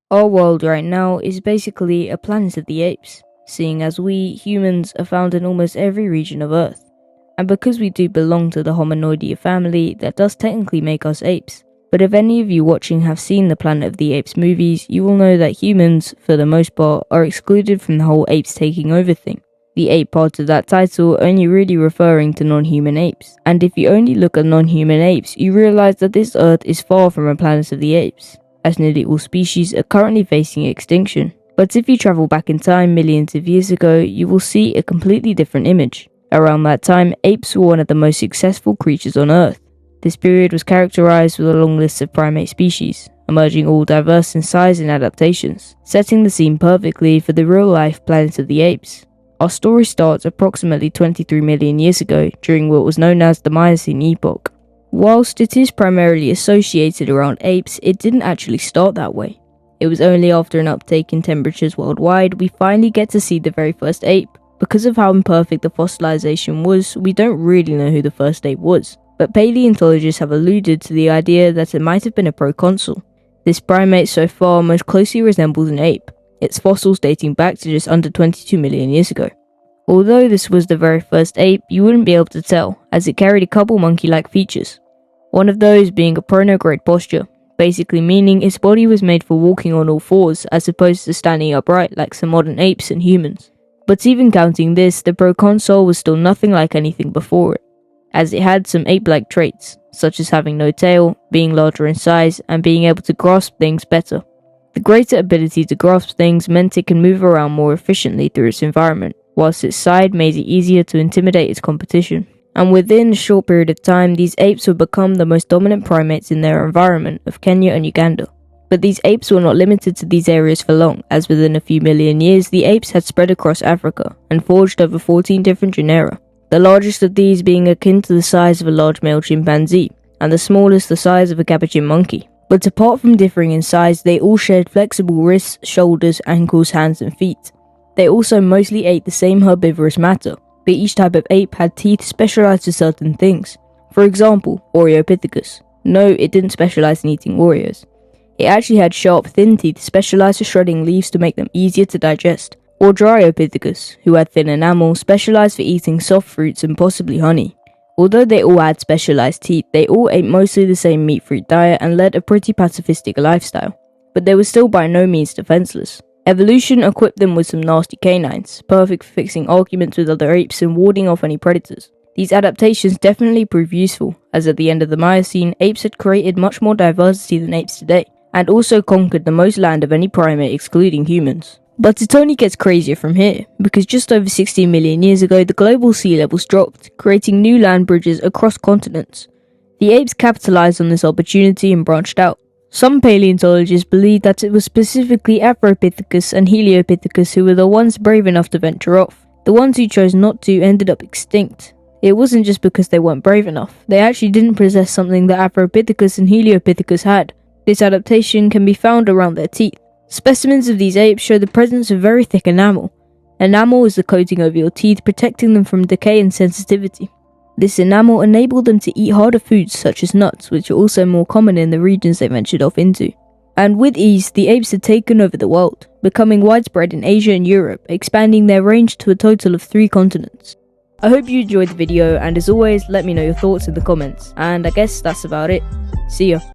Our world right now is basically a planet of the apes, seeing as we, humans, are found in almost every region of Earth. And because we do belong to the Hominoidea family, that does technically make us apes. But if any of you watching have seen the Planet of the Apes movies, you will know that humans, for the most part, are excluded from the whole apes taking over thing. The ape part of that title only really referring to non-human apes. And if you only look at non-human apes, you realise that this Earth is far from a planet of the apes, as nearly all species are currently facing extinction. But if you travel back in time millions of years ago, you will see a completely different image. Around that time, apes were one of the most successful creatures on Earth. This period was characterized with a long list of primate species, emerging all diverse in size and adaptations, setting the scene perfectly for the real-life Planet of the Apes. Our story starts approximately 23 million years ago, during what was known as the Miocene epoch. Whilst it is primarily associated around apes, it didn't actually start that way. It was only after an uptake in temperatures worldwide we finally get to see the very first ape. Because of how imperfect the fossilization was, we don't really know who the first ape was, but paleontologists have alluded to the idea that it might have been a proconsul. This primate so far most closely resembles an ape, its fossils dating back to just under 22 million years ago. Although this was the very first ape, you wouldn't be able to tell, as it carried a couple monkey-like features. One of those being a pronograde posture, basically meaning its body was made for walking on all fours as opposed to standing upright like some modern apes and humans. But even counting this, the proconsul was still nothing like anything before it, as it had some ape-like traits, such as having no tail, being larger in size, and being able to grasp things better. The greater ability to grasp things meant it can move around more efficiently through its environment, whilst its side made it easier to intimidate its competition. And within a short period of time, these apes would become the most dominant primates in their environment of Kenya and Uganda. But these apes were not limited to these areas for long, as within a few million years, the apes had spread across Africa and forged over 14 different genera, the largest of these being akin to the size of a large male chimpanzee, and the smallest the size of a capuchin monkey. But apart from differing in size, they all shared flexible wrists, shoulders, ankles, hands, and feet. They also mostly ate the same herbivorous matter, but each type of ape had teeth specialized to certain things. For example, Oreopithecus. No, it didn't specialize in eating Oreos. It actually had sharp, thin teeth specialized for shredding leaves to make them easier to digest. Or Dryopithecus, who had thin enamel, specialized for eating soft fruits and possibly honey. Although they all had specialized teeth, they all ate mostly the same meat-fruit diet and led a pretty pacifistic lifestyle. But they were still by no means defenseless. Evolution equipped them with some nasty canines, perfect for fixing arguments with other apes and warding off any predators. These adaptations definitely proved useful, as at the end of the Miocene, apes had created much more diversity than apes today, and also conquered the most land of any primate excluding humans. But it only gets crazier from here, because just over 16 million years ago the global sea levels dropped, creating new land bridges across continents. The apes capitalized on this opportunity and branched out. Some paleontologists believe that it was specifically Afropithecus and Heliopithecus who were the ones brave enough to venture off. The ones who chose not to ended up extinct. It wasn't just because they weren't brave enough, they actually didn't possess something that Afropithecus and Heliopithecus had. This adaptation can be found around their teeth. Specimens of these apes show the presence of very thick enamel. Enamel is the coating over your teeth, protecting them from decay and sensitivity. This enamel enabled them to eat harder foods such as nuts, which are also more common in the regions they ventured off into. And with ease, the apes had taken over the world, becoming widespread in Asia and Europe, expanding their range to a total of 3 continents. I hope you enjoyed the video, and as always, let me know your thoughts in the comments. And I guess that's about it. See ya.